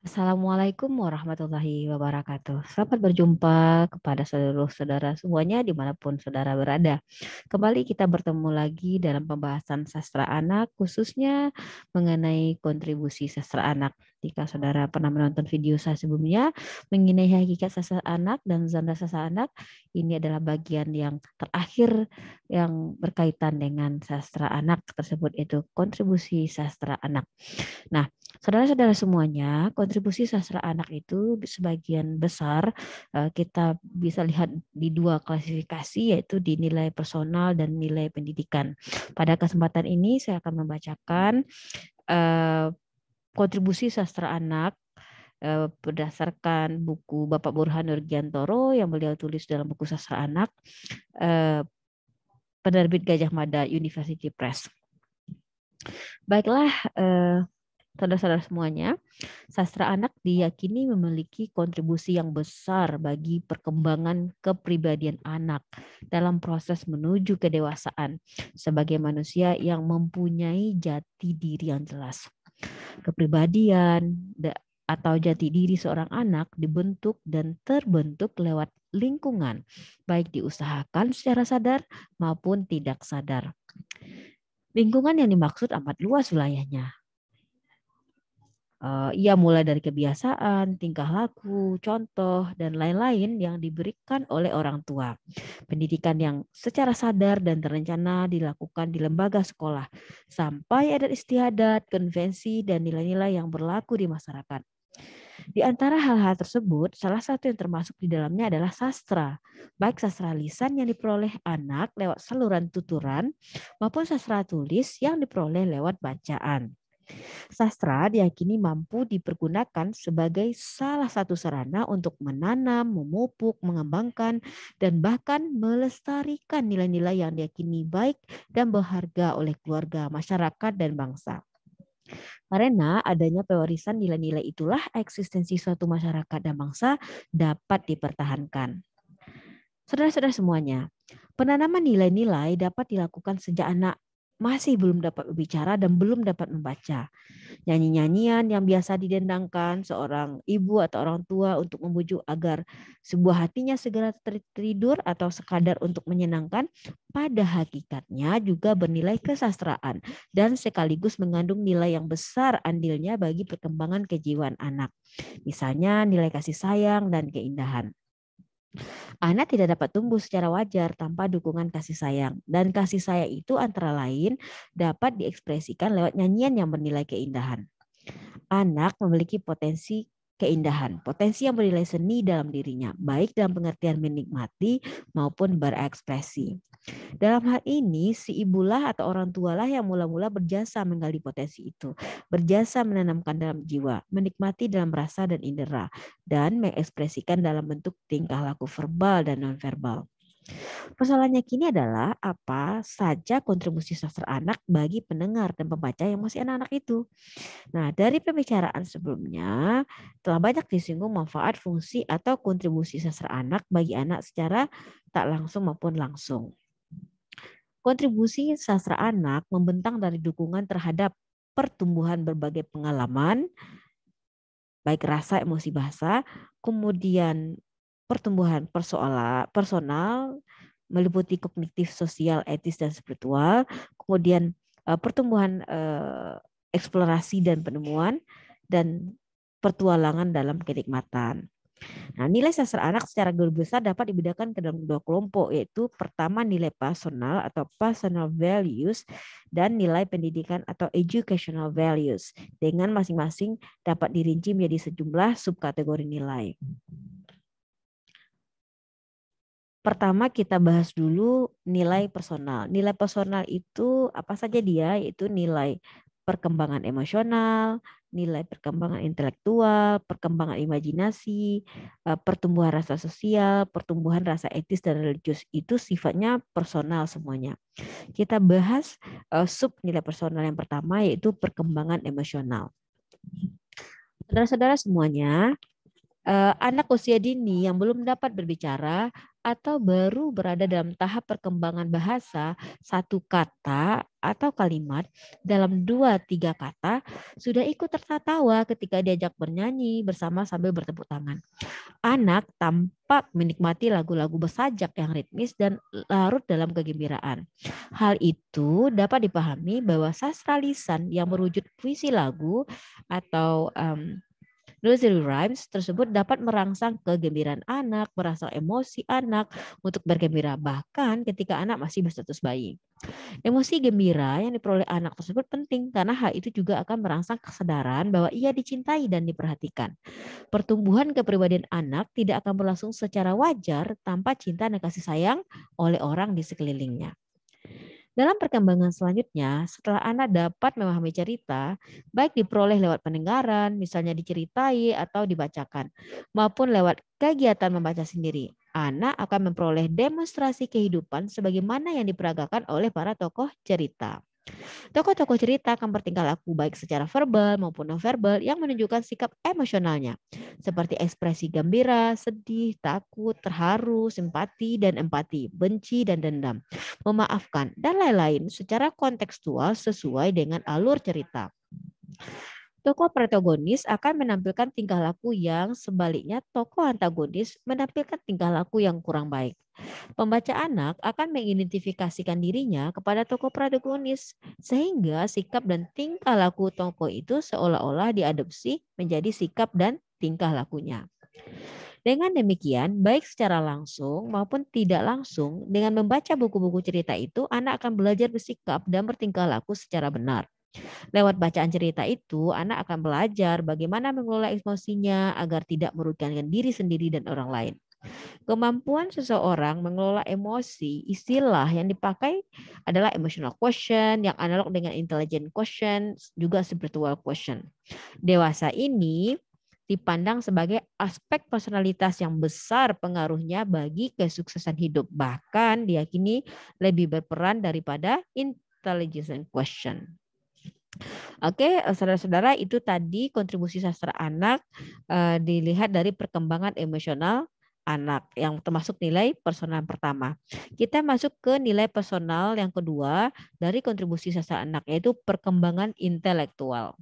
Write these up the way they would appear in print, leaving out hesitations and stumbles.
Assalamualaikum warahmatullahi wabarakatuh. Selamat berjumpa kepada seluruh saudara semuanya dimanapun saudara berada. Kembali kita bertemu lagi dalam pembahasan sastra anak, khususnya mengenai kontribusi sastra anak. Jika saudara pernah menonton video saya sebelumnya mengenai hakikat sastra anak dan genre sastra anak, ini adalah bagian yang terakhir yang berkaitan dengan sastra anak tersebut, yaitu kontribusi sastra anak. Nah, saudara-saudara semuanya, kontribusi sastra anak itu sebagian besar kita bisa lihat di dua klasifikasi, yaitu di nilai personal dan nilai pendidikan. Pada kesempatan ini saya akan membacakan eh, kontribusi sastra anak berdasarkan buku Bapak Burhan Nurgiantoro yang beliau tulis dalam buku Sastra Anak, eh, penerbit Gajah Mada University Press. Baiklah, saudara-saudara semuanya, sastra anak diyakini memiliki kontribusi yang besar bagi perkembangan kepribadian anak dalam proses menuju kedewasaan sebagai manusia yang mempunyai jati diri yang jelas. Kepribadian atau jati diri seorang anak dibentuk dan terbentuk lewat lingkungan, baik diusahakan secara sadar maupun tidak sadar. Lingkungan yang dimaksud amat luas wilayahnya. Ia mulai dari kebiasaan, tingkah laku, contoh, dan lain-lain yang diberikan oleh orang tua. Pendidikan yang secara sadar dan terencana dilakukan di lembaga sekolah, sampai adat istiadat, konvensi, dan nilai-nilai yang berlaku di masyarakat. Di antara hal-hal tersebut, salah satu yang termasuk di dalamnya adalah sastra, baik sastra lisan yang diperoleh anak lewat saluran tuturan, maupun sastra tulis yang diperoleh lewat bacaan. Sastra diyakini mampu dipergunakan sebagai salah satu sarana untuk menanam, memupuk, mengembangkan, dan bahkan melestarikan nilai-nilai yang diyakini baik dan berharga oleh keluarga, masyarakat, dan bangsa. Karena adanya pewarisan nilai-nilai itulah eksistensi suatu masyarakat dan bangsa dapat dipertahankan. Saudara-saudara semuanya, penanaman nilai-nilai dapat dilakukan sejak anak masih belum dapat berbicara dan belum dapat membaca. Nyanyi-nyanyian yang biasa didendangkan seorang ibu atau orang tua untuk membujuk agar sebuah hatinya segera tertidur atau sekadar untuk menyenangkan, pada hakikatnya juga bernilai kesastraan dan sekaligus mengandung nilai yang besar andilnya bagi perkembangan kejiwaan anak. Misalnya nilai kasih sayang dan keindahan. Anak tidak dapat tumbuh secara wajar tanpa dukungan kasih sayang. Dan kasih sayang itu antara lain dapat diekspresikan lewat nyanyian yang bernilai keindahan. Anak memiliki potensi keindahan, potensi yang bernilai seni dalam dirinya, baik dalam pengertian menikmati maupun berekspresi. Dalam hal ini, si ibulah atau orang tualah yang mula-mula berjasa menggali potensi itu, berjasa menanamkan dalam jiwa, menikmati dalam rasa dan indera, dan mengekspresikan dalam bentuk tingkah laku verbal dan nonverbal. Persoalannya kini adalah apa saja kontribusi sastra anak bagi pendengar dan pembaca yang masih anak-anak itu. Nah, dari pembicaraan sebelumnya telah banyak disinggung manfaat, fungsi, atau kontribusi sastra anak bagi anak secara tak langsung maupun langsung. Kontribusi sastra anak membentang dari dukungan terhadap pertumbuhan berbagai pengalaman, baik rasa, emosi, bahasa, kemudian pertumbuhan personal, meliputi kognitif, sosial, etis, dan spiritual, kemudian pertumbuhan eksplorasi dan penemuan, dan pertualangan dalam kenikmatan. Nah, nilai sastra anak secara garis besar dapat dibedakan ke dalam dua kelompok, yaitu pertama nilai personal atau personal values dan nilai pendidikan atau educational values, dengan masing-masing dapat dirinci menjadi sejumlah subkategori nilai. Pertama kita bahas dulu nilai personal. Nilai personal itu apa saja dia? Yaitu nilai perkembangan emosional, nilai perkembangan intelektual, perkembangan imajinasi, pertumbuhan rasa sosial, pertumbuhan rasa etis dan religius. Itu sifatnya personal semuanya. Kita bahas sub nilai personal yang pertama, yaitu perkembangan emosional. Saudara-saudara semuanya, Anak usia dini yang belum dapat berbicara atau baru berada dalam tahap perkembangan bahasa, satu kata atau kalimat dalam 2-3 kata sudah ikut tertawa ketika diajak bernyanyi bersama sambil bertepuk tangan. Anak tampak menikmati lagu-lagu bersajak yang ritmis dan larut dalam kegembiraan. Hal itu dapat dipahami bahwa sastra lisan yang berwujud puisi lagu atau nursery rhymes tersebut dapat merangsang kegembiraan anak, merangsang emosi anak untuk bergembira bahkan ketika anak masih berstatus bayi. Emosi gembira yang diperoleh anak tersebut penting karena hal itu juga akan merangsang kesadaran bahwa ia dicintai dan diperhatikan. Pertumbuhan kepribadian anak tidak akan berlangsung secara wajar tanpa cinta dan kasih sayang oleh orang di sekelilingnya. Dalam perkembangan selanjutnya, setelah anak dapat memahami cerita, baik diperoleh lewat pendengaran, misalnya diceritai atau dibacakan, maupun lewat kegiatan membaca sendiri, anak akan memperoleh demonstrasi kehidupan sebagaimana yang diperagakan oleh para tokoh cerita. Tokoh-tokoh cerita akan bertingkah laku baik secara verbal maupun nonverbal yang menunjukkan sikap emosionalnya, seperti ekspresi gembira, sedih, takut, terharu, simpati dan empati, benci dan dendam, memaafkan, dan lain-lain secara kontekstual sesuai dengan alur cerita. Tokoh protagonis akan menampilkan tingkah laku yang sebaliknya tokoh antagonis menampilkan tingkah laku yang kurang baik. Pembaca anak akan mengidentifikasikan dirinya kepada tokoh protagonis sehingga sikap dan tingkah laku tokoh itu seolah-olah diadopsi menjadi sikap dan tingkah lakunya. Dengan demikian, baik secara langsung maupun tidak langsung, dengan membaca buku-buku cerita itu, anak akan belajar bersikap dan bertingkah laku secara benar. Lewat bacaan cerita itu, anak akan belajar bagaimana mengelola emosinya agar tidak merugikan diri sendiri dan orang lain. Kemampuan seseorang mengelola emosi, istilah yang dipakai adalah emotional quotient, yang analog dengan intelligent quotient, juga spiritual quotient. Dewasa ini dipandang sebagai aspek personalitas yang besar pengaruhnya bagi kesuksesan hidup. Bahkan diyakini lebih berperan daripada intelligent quotient. Oke, saudara-saudara, itu tadi kontribusi sastra anak dilihat dari perkembangan emosional anak yang termasuk nilai personal pertama. Kita masuk ke nilai personal yang kedua dari kontribusi sastra anak, yaitu perkembangan intelektual.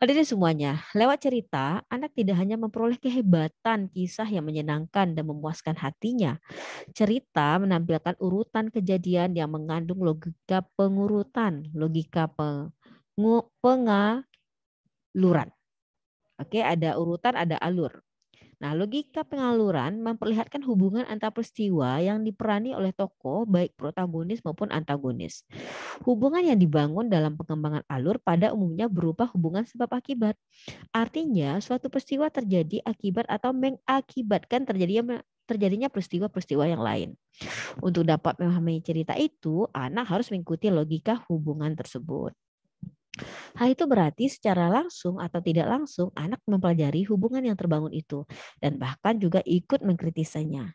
Hadirin semuanya, lewat cerita, anak tidak hanya memperoleh kehebatan kisah yang menyenangkan dan memuaskan hatinya. Cerita menampilkan urutan kejadian yang mengandung logika pengurutan, logika pengaluran. Oke, ada urutan, ada alur. Nah, logika pengaluran memperlihatkan hubungan antar peristiwa yang diperani oleh tokoh baik protagonis maupun antagonis. Hubungan yang dibangun dalam pengembangan alur pada umumnya berupa hubungan sebab akibat. Artinya, suatu peristiwa terjadi akibat atau mengakibatkan terjadinya peristiwa-peristiwa yang lain. Untuk dapat memahami cerita itu, anak harus mengikuti logika hubungan tersebut. Hal itu berarti secara langsung atau tidak langsung anak mempelajari hubungan yang terbangun itu dan bahkan juga ikut mengkritisinya.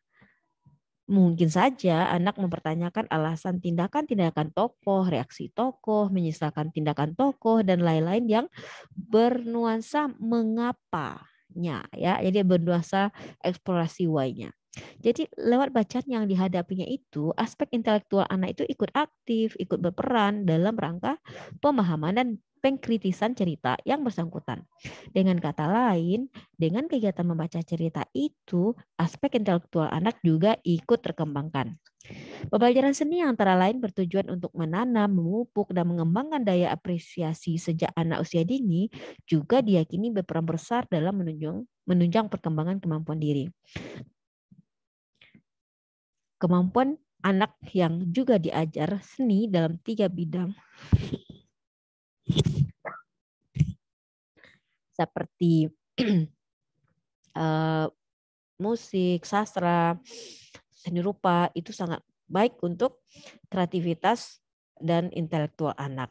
Mungkin saja anak mempertanyakan alasan tindakan-tindakan tokoh, reaksi tokoh, menyesalkan tindakan tokoh, dan lain-lain yang bernuansa mengapanya, ya. Jadi bernuansa eksplorasi why-nya. Jadi lewat bacaan yang dihadapinya itu, aspek intelektual anak itu ikut aktif, ikut berperan dalam rangka pemahaman dan pengkritisan cerita yang bersangkutan. Dengan kata lain, dengan kegiatan membaca cerita itu, aspek intelektual anak juga ikut terkembangkan. Pembelajaran seni antara lain bertujuan untuk menanam, memupuk, dan mengembangkan daya apresiasi sejak anak usia dini juga diyakini berperan besar dalam menunjang perkembangan kemampuan diri. Kemampuan anak yang juga diajar seni dalam 3 bidang seperti musik, sastra, seni rupa itu sangat baik untuk kreativitas dan intelektual anak.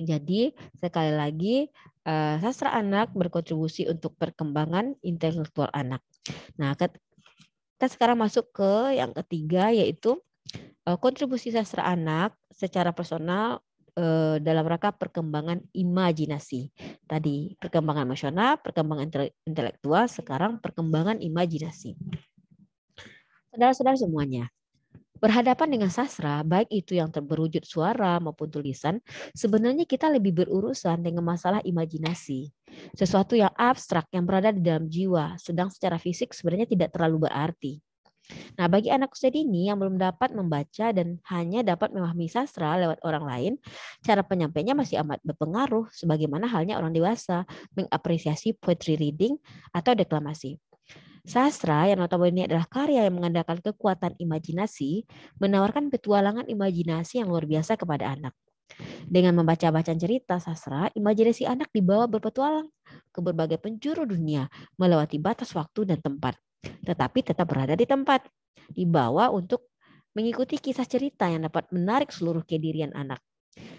Jadi sekali lagi sastra anak berkontribusi untuk perkembangan intelektual anak. Nah, kita sekarang masuk ke yang ketiga, yaitu kontribusi sastra anak secara personal dalam rangka perkembangan imajinasi. Tadi perkembangan emosional, perkembangan intelektual, sekarang perkembangan imajinasi. Saudara-saudara semuanya, berhadapan dengan sastra, baik itu yang berwujud suara maupun tulisan, sebenarnya kita lebih berurusan dengan masalah imajinasi. Sesuatu yang abstrak yang berada di dalam jiwa, sedang secara fisik sebenarnya tidak terlalu berarti. Nah, bagi anak usia dini yang belum dapat membaca dan hanya dapat memahami sastra lewat orang lain, cara penyampaiannya masih amat berpengaruh sebagaimana halnya orang dewasa mengapresiasi poetry reading atau deklamasi. Sastra yang notabene adalah karya yang mengandalkan kekuatan imajinasi, menawarkan petualangan imajinasi yang luar biasa kepada anak. Dengan membaca bacaan cerita sastra, imajinasi anak dibawa berpetualang ke berbagai penjuru dunia, melewati batas waktu dan tempat. Tetapi tetap berada di tempat, dibawa untuk mengikuti kisah cerita yang dapat menarik seluruh kedirian anak.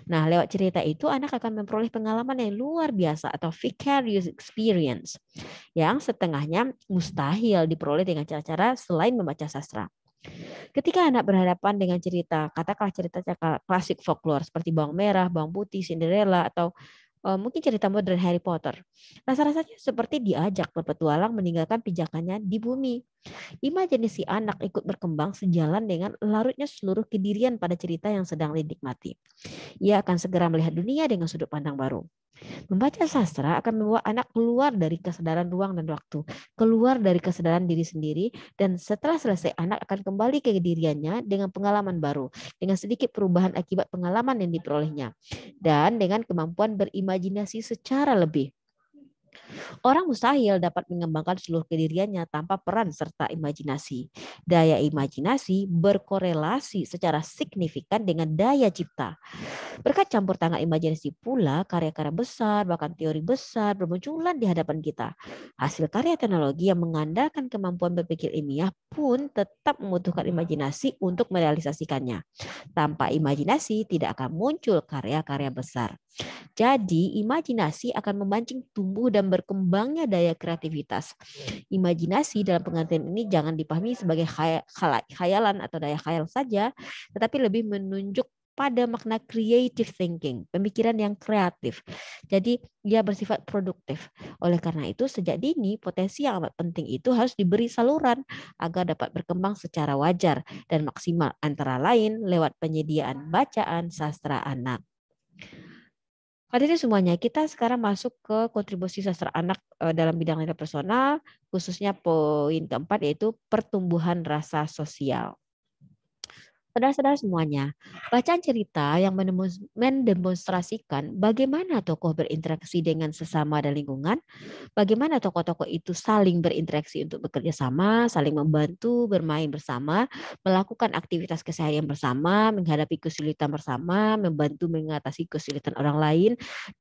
Nah, lewat cerita itu anak akan memperoleh pengalaman yang luar biasa atau vicarious experience yang setengahnya mustahil diperoleh dengan cara-cara selain membaca sastra. Ketika anak berhadapan dengan cerita, katakanlah cerita klasik folklore seperti Bawang Merah, Bawang Putih, Cinderella, atau mungkin cerita modern Harry Potter, rasa-rasanya seperti diajak berpetualang meninggalkan pijakannya di bumi. Imajinasi anak ikut berkembang sejalan dengan larutnya seluruh kedirian pada cerita yang sedang dinikmati. Ia akan segera melihat dunia dengan sudut pandang baru. Membaca sastra akan membawa anak keluar dari kesadaran ruang dan waktu, keluar dari kesadaran diri sendiri, dan setelah selesai anak akan kembali ke dirinya dengan pengalaman baru, dengan sedikit perubahan akibat pengalaman yang diperolehnya, dan dengan kemampuan berimajinasi secara lebih. Orang mustahil dapat mengembangkan seluruh kediriannya tanpa peran serta imajinasi. Daya imajinasi berkorelasi secara signifikan dengan daya cipta. Berkat campur tangan imajinasi pula, karya-karya besar, bahkan teori besar bermunculan di hadapan kita. Hasil karya teknologi yang mengandalkan kemampuan berpikir ilmiah pun tetap membutuhkan imajinasi untuk merealisasikannya. Tanpa imajinasi tidak akan muncul karya-karya besar. Jadi, imajinasi akan memancing tumbuh dan berkembangnya daya kreativitas. Imajinasi dalam pengertian ini jangan dipahami sebagai khayalan atau daya khayal saja, tetapi lebih menunjuk pada makna creative thinking, pemikiran yang kreatif. Jadi dia bersifat produktif. Oleh karena itu sejak dini potensi yang amat penting itu harus diberi saluran agar dapat berkembang secara wajar dan maksimal, antara lain lewat penyediaan bacaan sastra anak. Hadirin semuanya, kita sekarang masuk ke kontribusi sastra anak dalam bidang nilai personal, khususnya poin keempat yaitu pertumbuhan rasa sosial. Saudara-saudara semuanya, bacaan cerita yang mendemonstrasikan bagaimana tokoh berinteraksi dengan sesama dan lingkungan, bagaimana tokoh-tokoh itu saling berinteraksi untuk bekerja sama, saling membantu, bermain bersama, melakukan aktivitas keseharian bersama, menghadapi kesulitan bersama, membantu mengatasi kesulitan orang lain,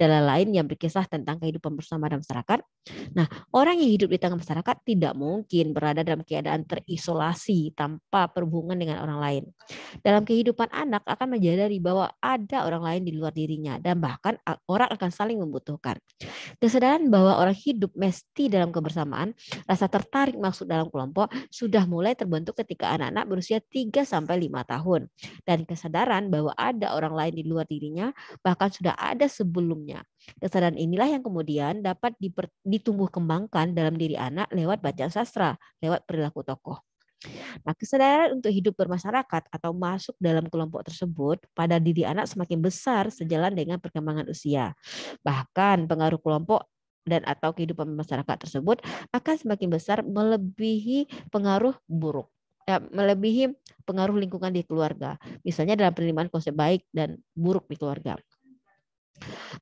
dan lain-lain yang berkisah tentang kehidupan bersama dalam masyarakat. Nah, orang yang hidup di tengah masyarakat tidak mungkin berada dalam keadaan terisolasi tanpa berhubungan dengan orang lain. Dalam kehidupan anak akan menyadari bahwa ada orang lain di luar dirinya dan bahkan orang akan saling membutuhkan. Kesadaran bahwa orang hidup mesti dalam kebersamaan, rasa tertarik masuk dalam kelompok sudah mulai terbentuk ketika anak-anak berusia 3-5 tahun. Dan kesadaran bahwa ada orang lain di luar dirinya bahkan sudah ada sebelumnya. Kesadaran inilah yang kemudian dapat ditumbuh kembangkan dalam diri anak lewat bacaan sastra, lewat perilaku tokoh. Nah, kesadaran untuk hidup bermasyarakat atau masuk dalam kelompok tersebut pada diri anak semakin besar sejalan dengan perkembangan usia. Bahkan pengaruh kelompok dan atau kehidupan masyarakat tersebut akan semakin besar melebihi pengaruh buruk. Melebihi pengaruh lingkungan di keluarga. Misalnya dalam penerimaan konsep baik dan buruk di keluarga.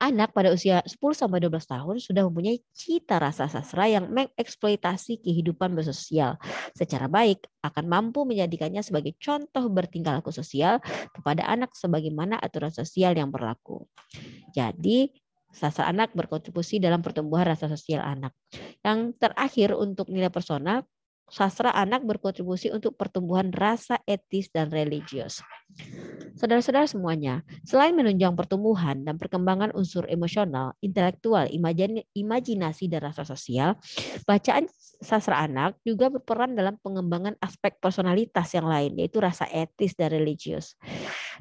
Anak pada usia 10-12 tahun sudah mempunyai cita rasa sastra yang mengeksploitasi kehidupan bersosial secara baik, akan mampu menjadikannya sebagai contoh bertingkah laku sosial kepada anak sebagaimana aturan sosial yang berlaku. Jadi, sastra anak berkontribusi dalam pertumbuhan rasa sosial anak. Yang terakhir untuk nilai personal, sastra anak berkontribusi untuk pertumbuhan rasa etis dan religius. Saudara-saudara semuanya, selain menunjang pertumbuhan dan perkembangan unsur emosional, intelektual, imajinasi, dan rasa sosial, bacaan sastra anak juga berperan dalam pengembangan aspek personalitas yang lain, yaitu rasa etis dan religius.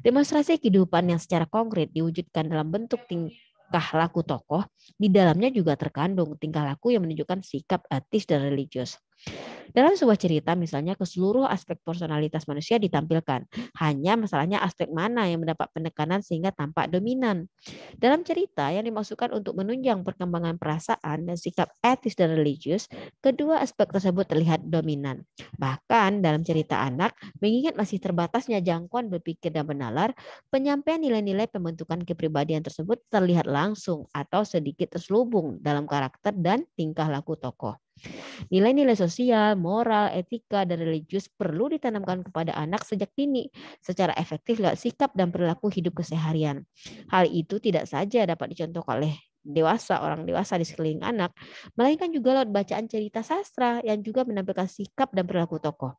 Demonstrasi kehidupan yang secara konkret diwujudkan dalam bentuk tingkah laku tokoh, di dalamnya juga terkandung tingkah laku yang menunjukkan sikap etis dan religius. Dalam sebuah cerita misalnya keseluruh aspek personalitas manusia ditampilkan. Hanya masalahnya aspek mana yang mendapat penekanan sehingga tampak dominan. Dalam cerita yang dimaksudkan untuk menunjang perkembangan perasaan dan sikap etis dan religius, kedua aspek tersebut terlihat dominan. Bahkan dalam cerita anak, mengingat masih terbatasnya jangkauan berpikir dan menalar, penyampaian nilai-nilai pembentukan kepribadian tersebut terlihat langsung atau sedikit terselubung dalam karakter dan tingkah laku tokoh. Nilai-nilai sosial, moral, etika, dan religius perlu ditanamkan kepada anak sejak dini secara efektif lewat sikap dan perilaku hidup keseharian. Hal itu tidak saja dapat dicontohkan oleh orang dewasa di sekeliling anak, melainkan juga lewat bacaan cerita sastra yang juga menampilkan sikap dan perilaku tokoh.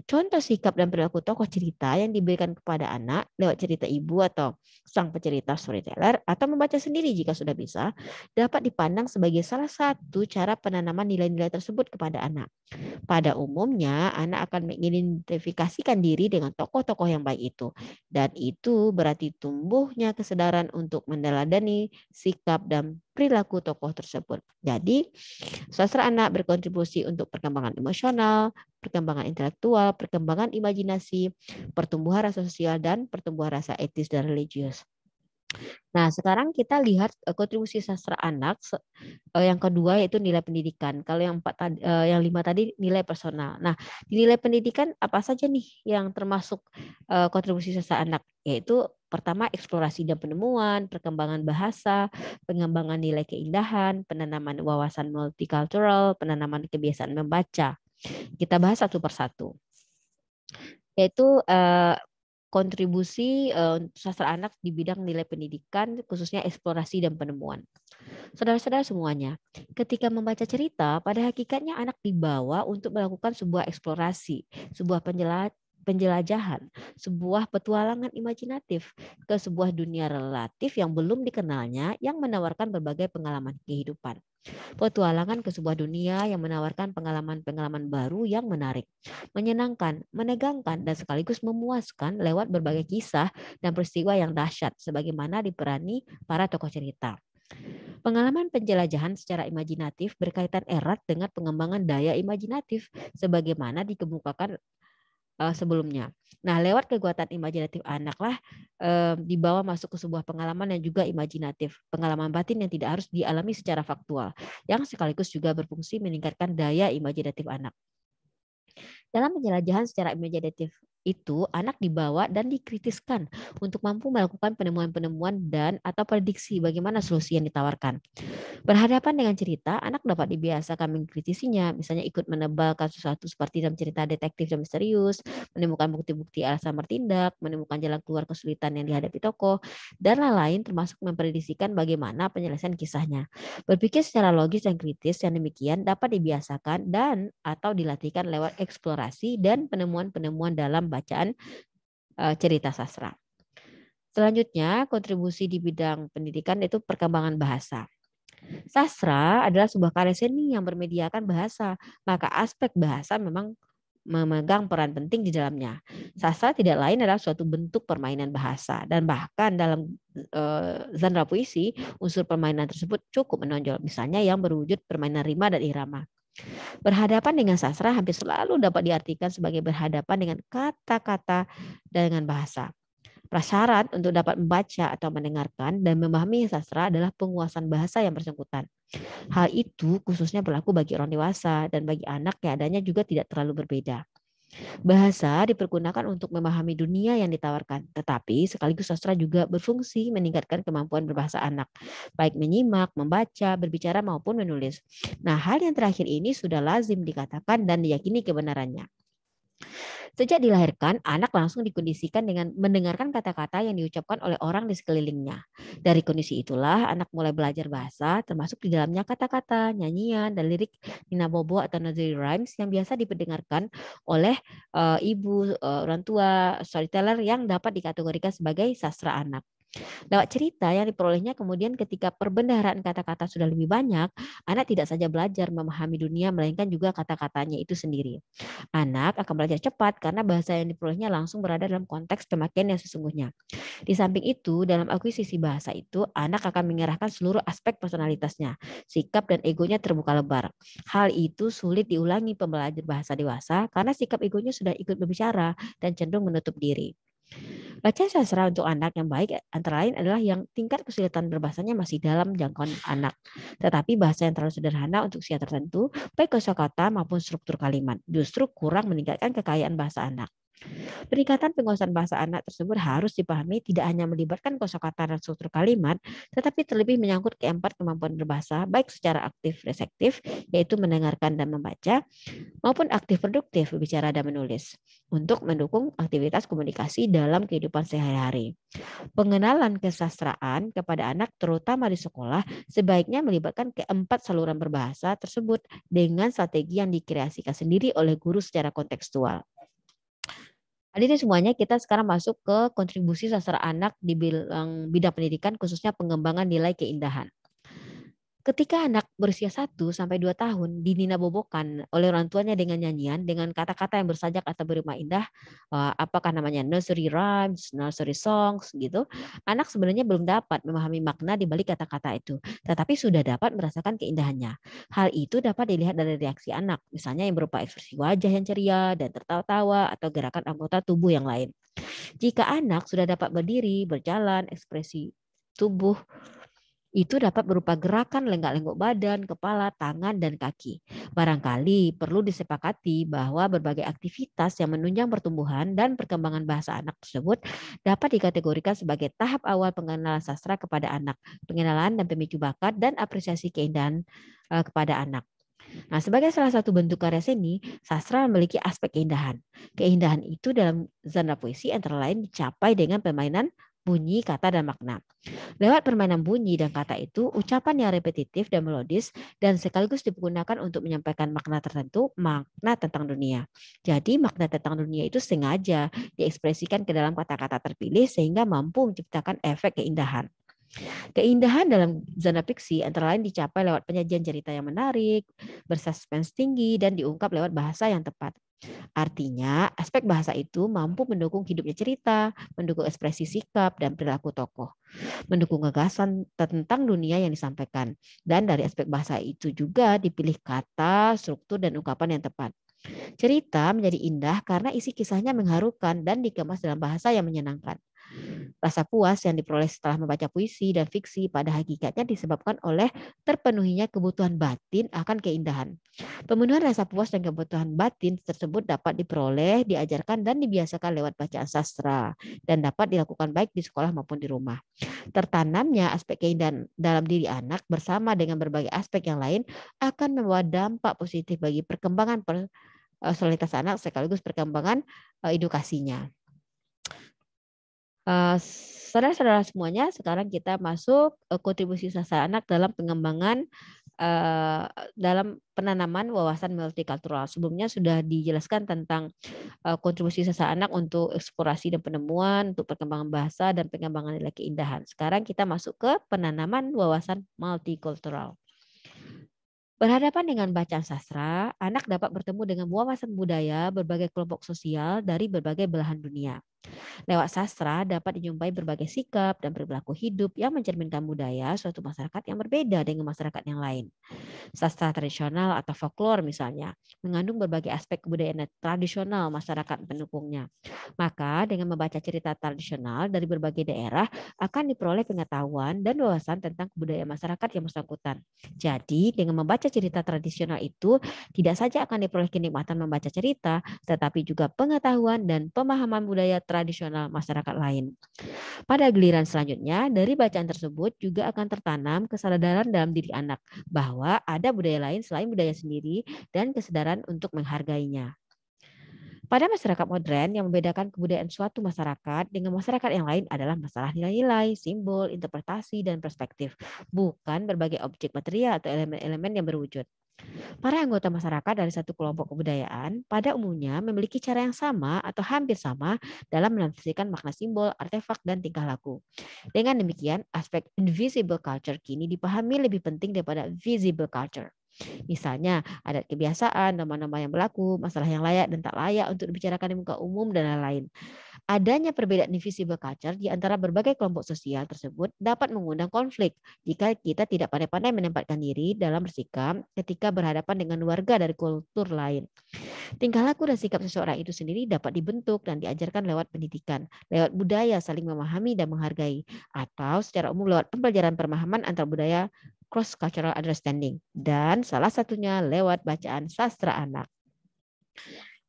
Contoh sikap dan perilaku tokoh cerita yang diberikan kepada anak lewat cerita ibu atau sang pencerita storyteller atau membaca sendiri jika sudah bisa, dapat dipandang sebagai salah satu cara penanaman nilai-nilai tersebut kepada anak. Pada umumnya, anak akan mengidentifikasikan diri dengan tokoh-tokoh yang baik itu. Dan itu berarti tumbuhnya kesadaran untuk meneladani sikap dan perilaku tokoh tersebut. Jadi, sastra anak berkontribusi untuk perkembangan emosional, perkembangan intelektual, perkembangan imajinasi, pertumbuhan rasa sosial, dan pertumbuhan rasa etis dan religius. Nah, sekarang kita lihat kontribusi sastra anak yang kedua yaitu nilai pendidikan. Kalau yang 5 tadi nilai personal. Nah, di nilai pendidikan apa saja nih yang termasuk kontribusi sastra anak? Yaitu pertama eksplorasi dan penemuan, perkembangan bahasa, pengembangan nilai keindahan, penanaman wawasan multikultural, penanaman kebiasaan membaca. Kita bahas satu persatu. Yaitu kontribusi sastra anak di bidang nilai pendidikan, khususnya eksplorasi dan penemuan. Saudara-saudara semuanya, ketika membaca cerita, pada hakikatnya anak dibawa untuk melakukan sebuah eksplorasi, sebuah penjelajahan, sebuah petualangan imajinatif ke sebuah dunia relatif yang belum dikenalnya, yang menawarkan berbagai pengalaman kehidupan. Petualangan ke sebuah dunia yang menawarkan pengalaman-pengalaman baru yang menarik, menyenangkan, menegangkan, dan sekaligus memuaskan lewat berbagai kisah dan peristiwa yang dahsyat sebagaimana diperani para tokoh cerita. Pengalaman penjelajahan secara imajinatif berkaitan erat dengan pengembangan daya imajinatif sebagaimana dikemukakan sebelumnya. Nah, lewat kekuatan imajinatif anaklah dibawa masuk ke sebuah pengalaman yang juga imajinatif, pengalaman batin yang tidak harus dialami secara faktual, yang sekaligus juga berfungsi meningkatkan daya imajinatif anak. Dalam penjelajahan secara imajinatif itu, anak dibawa dan dikritiskan untuk mampu melakukan penemuan-penemuan dan atau prediksi bagaimana solusi yang ditawarkan. Berhadapan dengan cerita, anak dapat dibiasakan mengkritisinya, misalnya ikut menebalkan sesuatu seperti dalam cerita detektif dan misterius, menemukan bukti-bukti alasan bertindak, menemukan jalan keluar kesulitan yang dihadapi tokoh, dan lain-lain termasuk memprediksikan bagaimana penyelesaian kisahnya. Berpikir secara logis dan kritis yang demikian dapat dibiasakan dan atau dilatihkan lewat eksplorasi dan penemuan-penemuan dalam bacaan cerita sastra. Selanjutnya, kontribusi di bidang pendidikan yaitu perkembangan bahasa. Sastra adalah sebuah karya seni yang bermediakan bahasa, maka aspek bahasa memang memegang peran penting di dalamnya. Sastra tidak lain adalah suatu bentuk permainan bahasa, dan bahkan dalam genre puisi, unsur permainan tersebut cukup menonjol, misalnya yang berwujud permainan rima dan irama. Berhadapan dengan sastra hampir selalu dapat diartikan sebagai berhadapan dengan kata-kata dan dengan bahasa. Prasyarat untuk dapat membaca atau mendengarkan dan memahami sastra adalah penguasaan bahasa yang bersangkutan. Hal itu khususnya berlaku bagi orang dewasa dan bagi anak yang adanya juga tidak terlalu berbeda. Bahasa dipergunakan untuk memahami dunia yang ditawarkan, tetapi sekaligus sastra juga berfungsi meningkatkan kemampuan berbahasa anak, baik menyimak, membaca, berbicara maupun menulis. Nah, hal yang terakhir ini sudah lazim dikatakan dan diyakini kebenarannya. Sejak dilahirkan, anak langsung dikondisikan dengan mendengarkan kata-kata yang diucapkan oleh orang di sekelilingnya. Dari kondisi itulah, anak mulai belajar bahasa, termasuk di dalamnya kata-kata, nyanyian, dan lirik Nina Bobo atau nursery rhymes yang biasa diperdengarkan oleh ibu, orang tua, storyteller yang dapat dikategorikan sebagai sastra anak. Lewat cerita yang diperolehnya kemudian ketika perbendaharaan kata-kata sudah lebih banyak, anak tidak saja belajar memahami dunia, melainkan juga kata-katanya itu sendiri. Anak akan belajar cepat karena bahasa yang diperolehnya langsung berada dalam konteks pemakaian yang sesungguhnya. Di samping itu, dalam akuisisi bahasa itu, anak akan mengerahkan seluruh aspek personalitasnya, sikap dan egonya terbuka lebar. Hal itu sulit diulangi pembelajar bahasa dewasa karena sikap egonya sudah ikut berbicara dan cenderung menutup diri. Bacaan sastra untuk anak yang baik antara lain adalah yang tingkat kesulitan berbahasanya masih dalam jangkauan anak. Tetapi bahasa yang terlalu sederhana untuk usia tertentu, baik kosakata maupun struktur kalimat, justru kurang meningkatkan kekayaan bahasa anak. Peningkatan penguasaan bahasa anak tersebut harus dipahami tidak hanya melibatkan kosakata dan struktur kalimat, tetapi terlebih menyangkut keempat kemampuan berbahasa, baik secara aktif reseptif, yaitu mendengarkan dan membaca, maupun aktif produktif berbicara dan menulis, untuk mendukung aktivitas komunikasi dalam kehidupan sehari-hari. Pengenalan kesastraan kepada anak, terutama di sekolah, sebaiknya melibatkan keempat saluran berbahasa tersebut dengan strategi yang dikreasikan sendiri oleh guru secara kontekstual. Hadirin semuanya, kita sekarang masuk ke kontribusi sastra anak di bidang pendidikan, khususnya pengembangan nilai keindahan. Ketika anak berusia 1 sampai 2 tahun dininabobokan oleh orang tuanya dengan nyanyian, dengan kata-kata yang bersajak atau berima indah, apakah namanya nursery rhymes, nursery songs gitu, anak sebenarnya belum dapat memahami makna di balik kata-kata itu, tetapi sudah dapat merasakan keindahannya. Hal itu dapat dilihat dari reaksi anak, misalnya yang berupa ekspresi wajah yang ceria dan tertawa-tawa atau gerakan anggota tubuh yang lain. Jika anak sudah dapat berdiri, berjalan, ekspresi tubuh itu dapat berupa gerakan lenggak-lenggok badan, kepala, tangan, dan kaki. Barangkali perlu disepakati bahwa berbagai aktivitas yang menunjang pertumbuhan dan perkembangan bahasa anak tersebut dapat dikategorikan sebagai tahap awal pengenalan sastra kepada anak, pengenalan dan pemicu bakat, dan apresiasi keindahan kepada anak. Nah, sebagai salah satu bentuk karya seni, sastra memiliki aspek keindahan. Keindahan itu dalam genre puisi antara lain dicapai dengan permainan bunyi, kata, dan makna. Lewat permainan bunyi dan kata itu, ucapan yang repetitif dan melodis dan sekaligus digunakan untuk menyampaikan makna tertentu, makna tentang dunia. Jadi makna tentang dunia itu sengaja diekspresikan ke dalam kata-kata terpilih sehingga mampu menciptakan efek keindahan. Keindahan dalam genre fiksi antara lain dicapai lewat penyajian cerita yang menarik, bersuspens tinggi, dan diungkap lewat bahasa yang tepat. Artinya, aspek bahasa itu mampu mendukung hidupnya cerita, mendukung ekspresi sikap dan perilaku tokoh, mendukung gagasan tentang dunia yang disampaikan. Dan dari aspek bahasa itu juga dipilih kata, struktur, dan ungkapan yang tepat. Cerita menjadi indah karena isi kisahnya mengharukan dan dikemas dalam bahasa yang menyenangkan. Rasa puas yang diperoleh setelah membaca puisi dan fiksi pada hakikatnya disebabkan oleh terpenuhinya kebutuhan batin akan keindahan. Pemenuhan rasa puas dan kebutuhan batin tersebut dapat diperoleh, diajarkan, dan dibiasakan lewat bacaan sastra dan dapat dilakukan baik di sekolah maupun di rumah. Tertanamnya aspek keindahan dalam diri anak bersama dengan berbagai aspek yang lain akan membawa dampak positif bagi perkembangan personalitas anak sekaligus perkembangan edukasinya. Saudara-saudara semuanya, sekarang kita masuk kontribusi sastra anak dalam pengembangan dalam penanaman wawasan multikultural. Sebelumnya sudah dijelaskan tentang kontribusi sastra anak untuk eksplorasi dan penemuan, untuk perkembangan bahasa dan pengembangan nilai keindahan. Sekarang kita masuk ke penanaman wawasan multikultural. Berhadapan dengan bacaan sastra, anak dapat bertemu dengan wawasan budaya berbagai kelompok sosial dari berbagai belahan dunia. Lewat sastra dapat dijumpai berbagai sikap dan perilaku hidup yang mencerminkan budaya suatu masyarakat yang berbeda dengan masyarakat yang lain. Sastra tradisional atau folklore misalnya mengandung berbagai aspek kebudayaan tradisional masyarakat pendukungnya. Maka dengan membaca cerita tradisional dari berbagai daerah akan diperoleh pengetahuan dan wawasan tentang kebudayaan masyarakat yang bersangkutan. Jadi dengan membaca cerita tradisional itu tidak saja akan diperoleh kenikmatan membaca cerita, tetapi juga pengetahuan dan pemahaman budaya tradisional masyarakat lain. Pada giliran selanjutnya, dari bacaan tersebut juga akan tertanam kesadaran dalam diri anak bahwa ada budaya lain selain budaya sendiri dan kesadaran untuk menghargainya. Pada masyarakat modern, yang membedakan kebudayaan suatu masyarakat dengan masyarakat yang lain adalah masalah nilai-nilai, simbol, interpretasi, dan perspektif, bukan berbagai objek material atau elemen-elemen yang berwujud. Para anggota masyarakat dari satu kelompok kebudayaan pada umumnya memiliki cara yang sama atau hampir sama dalam menafsirkan makna simbol, artefak, dan tingkah laku. Dengan demikian, aspek invisible culture kini dipahami lebih penting daripada visible culture. Misalnya, adat kebiasaan, nama-nama yang berlaku, masalah yang layak dan tak layak untuk dibicarakan di muka umum, dan lain-lain. Adanya perbedaan invisible culture di antara berbagai kelompok sosial tersebut dapat mengundang konflik jika kita tidak pandai-pandai menempatkan diri dalam bersikap ketika berhadapan dengan warga dari kultur lain. Tingkah laku dan sikap seseorang itu sendiri dapat dibentuk dan diajarkan lewat pendidikan, lewat budaya saling memahami dan menghargai, atau secara umum lewat pembelajaran pemahaman antar budaya cross cultural understanding, dan salah satunya lewat bacaan sastra anak.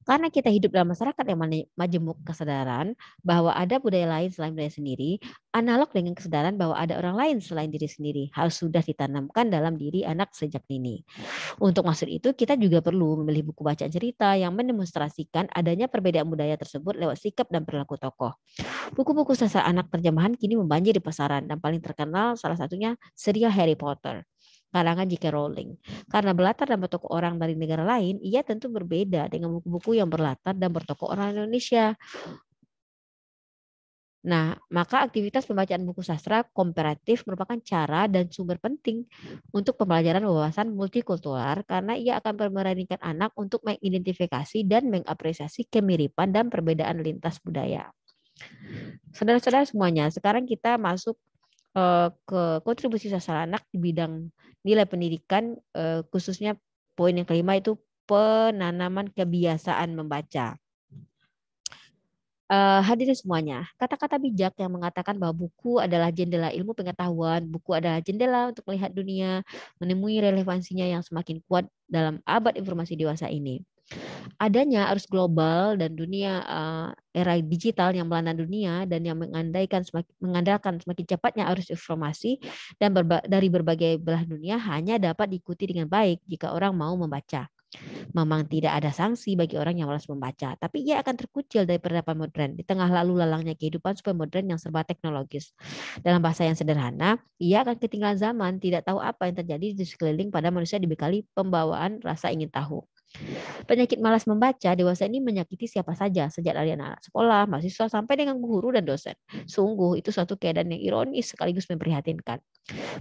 Karena kita hidup dalam masyarakat yang majemuk kesadaran bahwa ada budaya lain selain budaya sendiri, analog dengan kesadaran bahwa ada orang lain selain diri sendiri harus sudah ditanamkan dalam diri anak sejak dini. Untuk maksud itu, kita juga perlu memilih buku bacaan cerita yang mendemonstrasikan adanya perbedaan budaya tersebut lewat sikap dan perilaku tokoh. Buku-buku sastra anak terjemahan kini membanjir di pasaran, dan paling terkenal salah satunya serial Harry Potter karangan J.K. Rowling. Karena berlatar dan bertokoh orang dari negara lain, ia tentu berbeda dengan buku-buku yang berlatar dan bertokoh orang Indonesia. Nah, maka aktivitas pembacaan buku sastra komparatif merupakan cara dan sumber penting untuk pembelajaran wawasan multikultural, karena ia akan memberanikan anak untuk mengidentifikasi dan mengapresiasi kemiripan dan perbedaan lintas budaya. Saudara-saudara semuanya, sekarang kita masuk ke kontribusi sastra anak di bidang nilai pendidikan, khususnya poin yang kelima itu penanaman kebiasaan membaca. Hadirin semuanya, kata-kata bijak yang mengatakan bahwa buku adalah jendela ilmu pengetahuan, buku adalah jendela untuk melihat dunia, menemui relevansinya yang semakin kuat dalam abad informasi dewasa ini. Adanya arus global dan dunia era digital yang melanda dunia dan yang mengandalkan semakin cepatnya arus informasi dan dari berbagai belahan dunia hanya dapat diikuti dengan baik jika orang mau membaca. Memang tidak ada sanksi bagi orang yang malas membaca, tapi ia akan terkucil dari peradaban modern di tengah lalu lalangnya kehidupan super modern yang serba teknologis. Dalam bahasa yang sederhana, ia akan ketinggalan zaman, tidak tahu apa yang terjadi di sekeliling pada manusia dibekali pembawaan rasa ingin tahu. Penyakit malas membaca dewasa ini menyakiti siapa saja, sejak dari anak sekolah, mahasiswa, sampai dengan guru dan dosen. Sungguh, itu suatu keadaan yang ironis sekaligus memprihatinkan.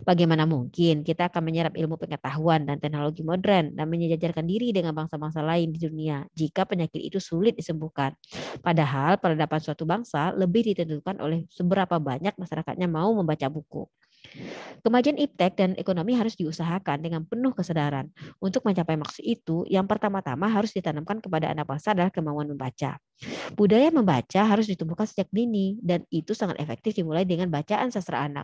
Bagaimana mungkin kita akan menyerap ilmu pengetahuan dan teknologi modern dan menyejajarkan diri dengan bangsa-bangsa lain di dunia jika penyakit itu sulit disembuhkan? Padahal peradaban suatu bangsa lebih ditentukan oleh seberapa banyak masyarakatnya mau membaca buku. Kemajuan iptek dan ekonomi harus diusahakan dengan penuh kesadaran. Untuk mencapai maksud itu, yang pertama-tama harus ditanamkan kepada anak bangsa adalah kemauan membaca. Budaya membaca harus ditumbuhkan sejak dini, dan itu sangat efektif dimulai dengan bacaan sastra anak.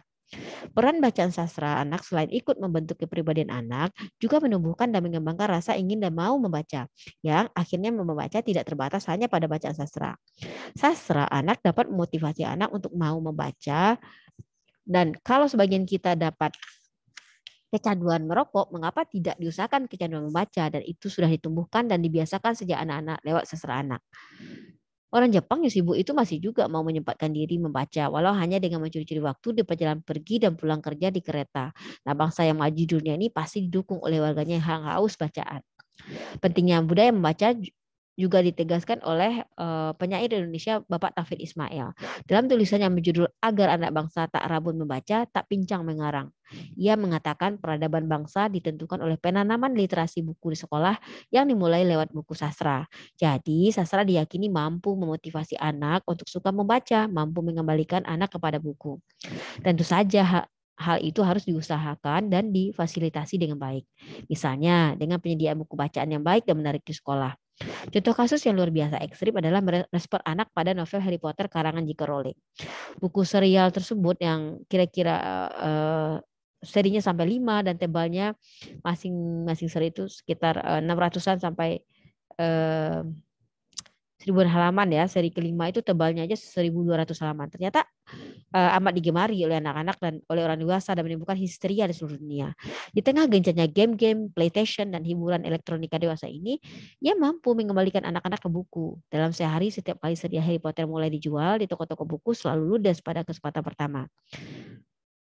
Peran bacaan sastra anak selain ikut membentuk kepribadian anak, juga menumbuhkan dan mengembangkan rasa ingin dan mau membaca, yang akhirnya membaca tidak terbatas hanya pada bacaan sastra. Sastra anak dapat memotivasi anak untuk mau membaca, dan kalau sebagian kita dapat kecanduan merokok, mengapa tidak diusahakan kecanduan membaca? Dan itu sudah ditumbuhkan dan dibiasakan sejak anak-anak lewat sastra anak. Orang Jepang yang sibuk itu masih juga mau menyempatkan diri membaca, walau hanya dengan mencuri-curi waktu di perjalanan pergi dan pulang kerja di kereta. Nah, bangsa yang maju dunia ini pasti didukung oleh warganya yang haus bacaan. Pentingnya budaya membaca juga ditegaskan oleh penyair Indonesia Bapak Taufik Ismail. Dalam tulisannya berjudul Agar Anak Bangsa Tak Rabun Membaca, Tak Pincang Mengarang. Ia mengatakan peradaban bangsa ditentukan oleh penanaman literasi buku di sekolah yang dimulai lewat buku sastra. Jadi, sastra diyakini mampu memotivasi anak untuk suka membaca, mampu mengembalikan anak kepada buku. Tentu saja hal itu harus diusahakan dan difasilitasi dengan baik. Misalnya dengan penyediaan buku bacaan yang baik dan menarik di sekolah. Contoh kasus yang luar biasa ekstrim adalah merespon anak pada novel Harry Potter karangan J.K. Rowling. Buku serial tersebut yang kira-kira serinya sampai 5 dan tebalnya masing-masing seri itu sekitar 600-an sampai 1000 halaman ya, seri kelima itu tebalnya aja 1200 halaman. Ternyata amat digemari oleh anak-anak dan oleh orang dewasa dan menimbulkan histeria di seluruh dunia. Di tengah gencarnya game-game, PlayStation, dan hiburan elektronika dewasa ini, ia mampu mengembalikan anak-anak ke buku. Dalam sehari, setiap kali sedia Harry Potter mulai dijual di toko-toko buku selalu ludes pada kesempatan pertama.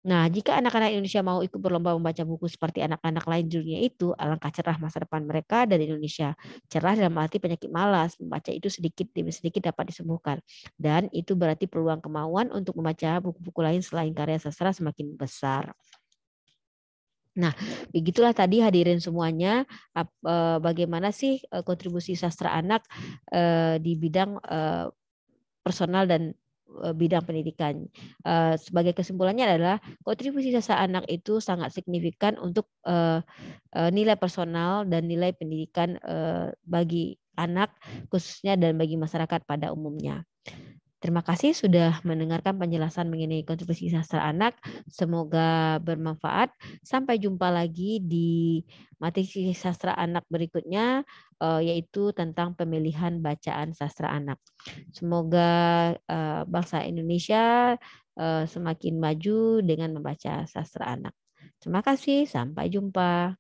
Nah, jika anak-anak Indonesia mau ikut berlomba membaca buku seperti anak-anak lain di dunia itu, alangkah cerah masa depan mereka dari Indonesia. Cerah dalam arti penyakit malas, membaca itu sedikit demi sedikit dapat disembuhkan. Dan itu berarti peluang kemauan untuk membaca buku-buku lain selain karya sastra semakin besar. Nah, begitulah tadi hadirin semuanya, bagaimana sih kontribusi sastra anak di bidang personal dan bidang pendidikan. Sebagai kesimpulannya adalah kontribusi sastra anak itu sangat signifikan untuk nilai personal dan nilai pendidikan bagi anak khususnya dan bagi masyarakat pada umumnya. Terima kasih sudah mendengarkan penjelasan mengenai kontribusi sastra anak. Semoga bermanfaat. Sampai jumpa lagi di materi sastra anak berikutnya, yaitu tentang pemilihan bacaan sastra anak. Semoga bangsa Indonesia semakin maju dengan membaca sastra anak. Terima kasih, sampai jumpa.